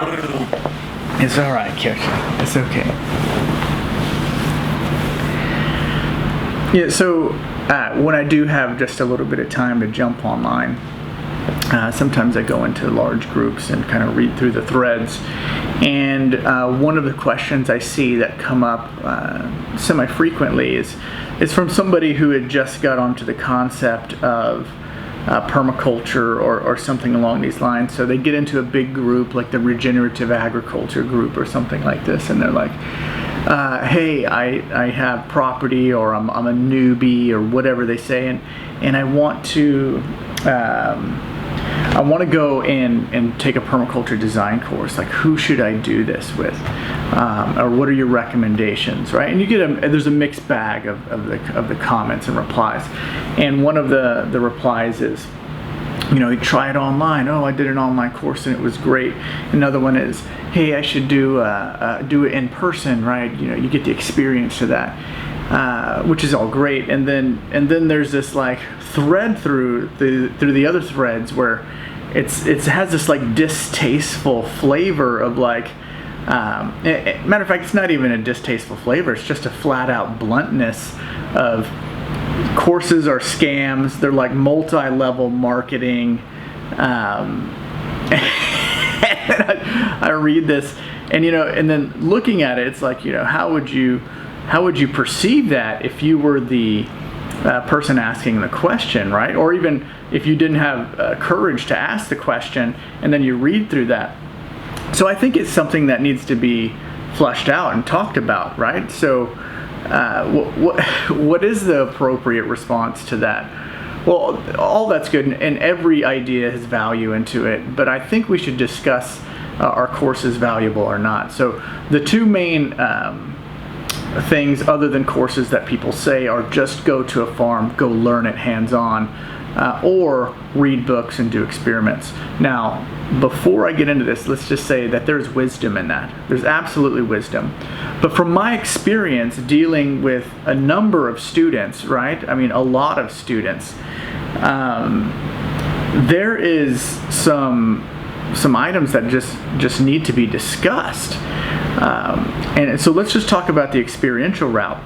It's all right, Kyoshi. It's okay. Yeah, so when I do have just a little bit of time to jump online, sometimes I go into large groups and kind of read through the threads. And one of the questions I see that come up semi-frequently is from somebody who had just got onto the concept of permaculture or something along these lines. So they get into a big group like the regenerative agriculture group or something like this, and they're like, hey, I have property, or I'm a newbie, or whatever they say, and I want to go and take a permaculture design course. Like, who should I do this with? Or what are your recommendations, right? And you get there's a mixed bag of the comments and replies. And one of the replies is, you try it online. Oh, I did an online course and it was great. Another one is, hey, I should do it in person, right? You get the experience of that, which is all great. And then there's this like thread through the other threads where it has this like distasteful flavor of like, matter of fact, it's not even a distasteful flavor. It's just a flat out bluntness of courses are scams. They're like multi-level marketing. I read this, and and then looking at it, it's like, how would you perceive that if you were the person asking the question, right? Or even if you didn't have courage to ask the question, and then you read through that. So I think it's something that needs to be fleshed out and talked about, right? So what is the appropriate response to that? Well, all that's good, and every idea has value into it, but I think we should discuss our course is valuable or not. So the two main things other than courses that people say are just go to a farm, go learn it hands-on, or read books and do experiments. Now, before I get into this, let's just say that there's wisdom in that. There's absolutely wisdom. But from my experience dealing with a number of students, right? I mean, a lot of students, there is some items that just need to be discussed. And so let's just talk about the experiential route.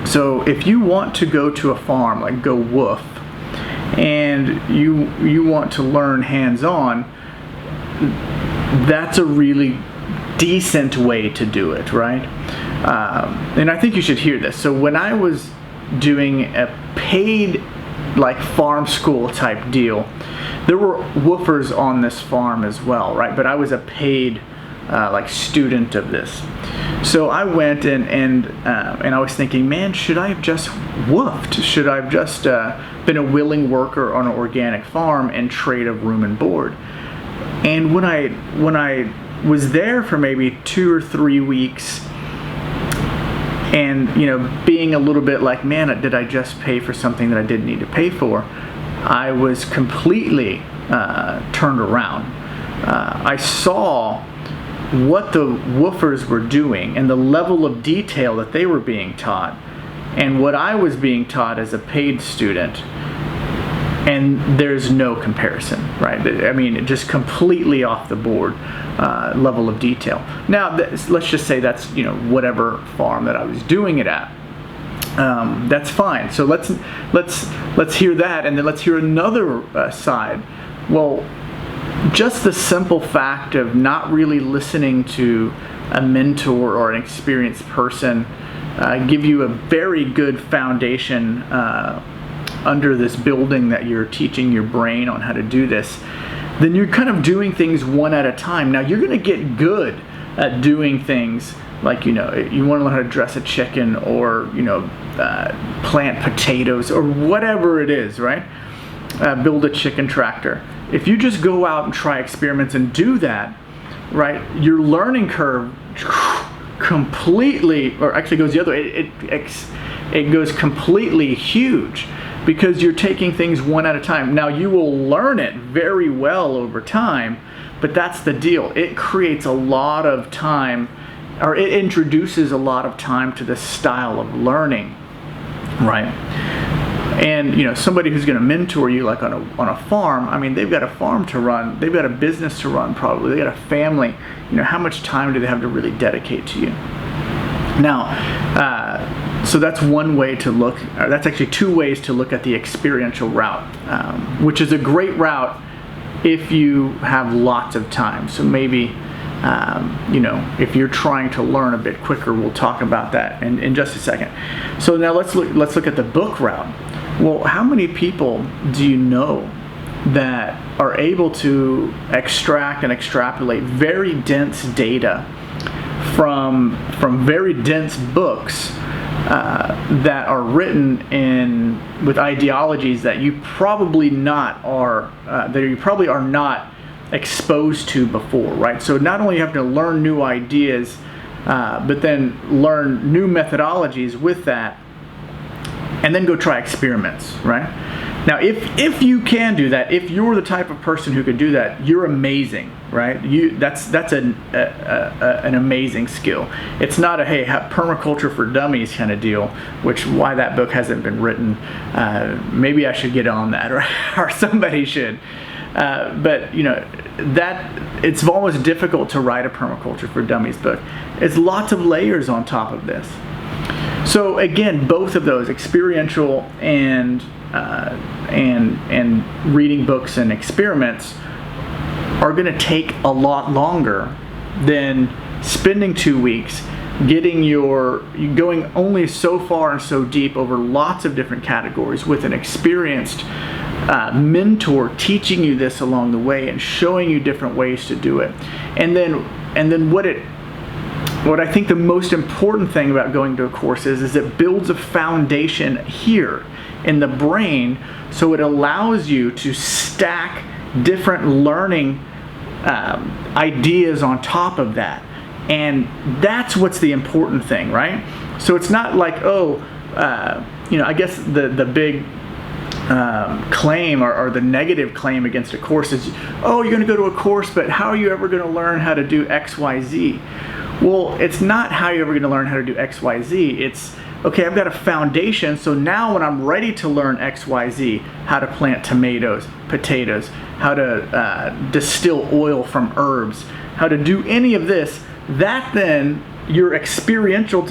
So if you want to go to a farm, like go woof, and you want to learn hands-on, that's a really decent way to do it, right? And I think you should hear this. So when I was doing a paid like farm school type deal, there were woofers on this farm as well, right? But I was a paid like student of this. So I went and I was thinking, man, should I have just woofed? Should I have just been a willing worker on an organic farm and trade of room and board? And when I was there for maybe 2 or 3 weeks, and being a little bit like, man, did I just pay for something that I didn't need to pay for? I was completely turned around. I saw what the woofers were doing and the level of detail that they were being taught, and what I was being taught as a paid student, and there's no comparison, right? I mean, just completely off the board level of detail. Now, let's just say that's whatever farm that I was doing it at. That's fine. So let's hear that, and then let's hear another side. Well, just the simple fact of not really listening to a mentor or an experienced person give you a very good foundation under this building that you're teaching your brain on how to do this. Then you're kind of doing things one at a time. Now you're going to get good at doing things like, you want to learn how to dress a chicken, or plant potatoes, or whatever it is, right? Build a chicken tractor. If you just go out and try experiments and do that, right, your learning curve completely, or actually goes the other way, it goes completely huge, because you're taking things one at a time. Now you will learn it very well over time, but that's the deal. It creates a lot of time, or it introduces a lot of time to this style of learning, right? And somebody who's going to mentor you, like on a farm, I mean, they've got a farm to run, they've got a business to run, probably they got a family. How much time do they have to really dedicate to you? Now, so that's one way to look. That's actually two ways to look at the experiential route, which is a great route if you have lots of time. So maybe, if you're trying to learn a bit quicker, we'll talk about that in just a second. So now let's look at the book route. Well, how many people do you know that are able to extract and extrapolate very dense data from very dense books that are written with ideologies that you probably are not exposed to before, right? So not only have to learn new ideas, but then learn new methodologies with that, and then go try experiments, right? Now, if you can do that, if you're the type of person who could do that, you're amazing, right? That's an amazing skill. It's not a permaculture for dummies kind of deal, why that book hasn't been written. Maybe I should get on that, right? Or somebody should. But that it's almost difficult to write a permaculture for dummies book. It's lots of layers on top of this. So again, both of those, experiential and reading books and experiments, are going to take a lot longer than spending 2 weeks going only so far and so deep over lots of different categories with an experienced mentor teaching you this along the way and showing you different ways to do it. And then what I think the most important thing about going to a course is it builds a foundation here in the brain, so it allows you to stack different learning ideas on top of that. And that's what's the important thing, right? So it's not like, I guess the big claim or the negative claim against a course is, you're going to go to a course, but how are you ever going to learn how to do X, Y, Z? Well, it's not how you're ever going to learn how to do X, Y, Z. It's, okay, I've got a foundation, so now when I'm ready to learn X, Y, Z, how to plant tomatoes, potatoes, how to distill oil from herbs, how to do any of this, that then your experimental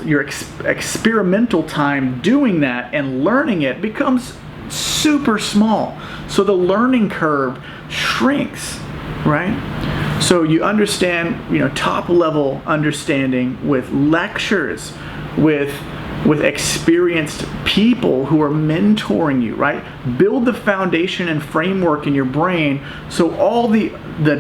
time doing that and learning it becomes super small. So the learning curve shrinks, right? So you understand, top level understanding with lectures, with experienced people who are mentoring you, right? Build the foundation and framework in your brain so all the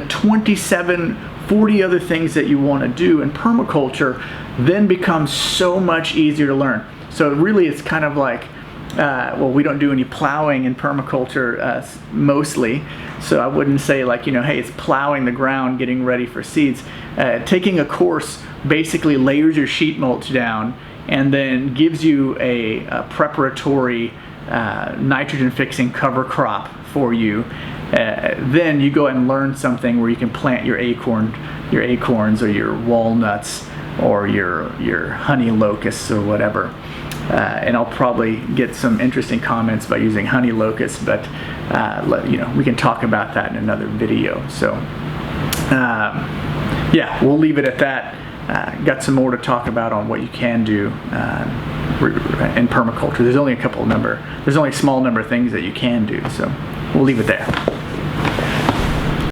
27, 40 other things that you want to do in permaculture then becomes so much easier to learn. So really it's kind of like, we don't do any plowing in permaculture mostly, so I wouldn't say like, hey, it's plowing the ground, getting ready for seeds. Taking a course basically layers your sheet mulch down and then gives you a preparatory nitrogen fixing cover crop for you. Then you go and learn something where you can plant your acorns or your walnuts or your honey locusts or whatever. And I'll probably get some interesting comments by using honey locust, but we can talk about that in another video. So we'll leave it at that. Got some more to talk about on what you can do in permaculture. There's only a small number of things that you can do, so we'll leave it there.